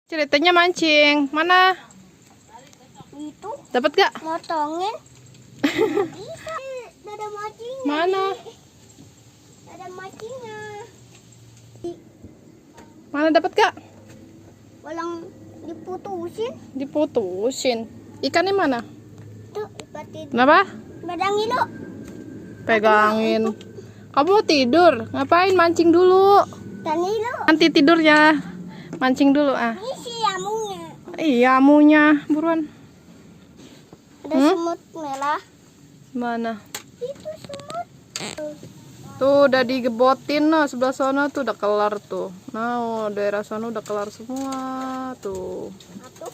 Ceritanya mancing. Mana? Itu Dapat gak? motongin. Bisa. Ada mancingnya. Mana? Ada mancingnya. Mana dapat gak? Walang diputusin. Diputusin. Ikannya mana? Tuh, ipatin. Kenapa? Pedangin lo. Pegangin. Kamu tidur. Ngapain? Mancing dulu. Tani lo. Nanti tidurnya. Mancing dulu ah. Ini si yamunya. Iya, amunya. Buruan. Ada semut merah. Mana? Itu semut. Tuh udah digebotin nah, sebelah sana tuh udah kelar tuh. Nah, daerah sana udah kelar semua tuh. Atuh.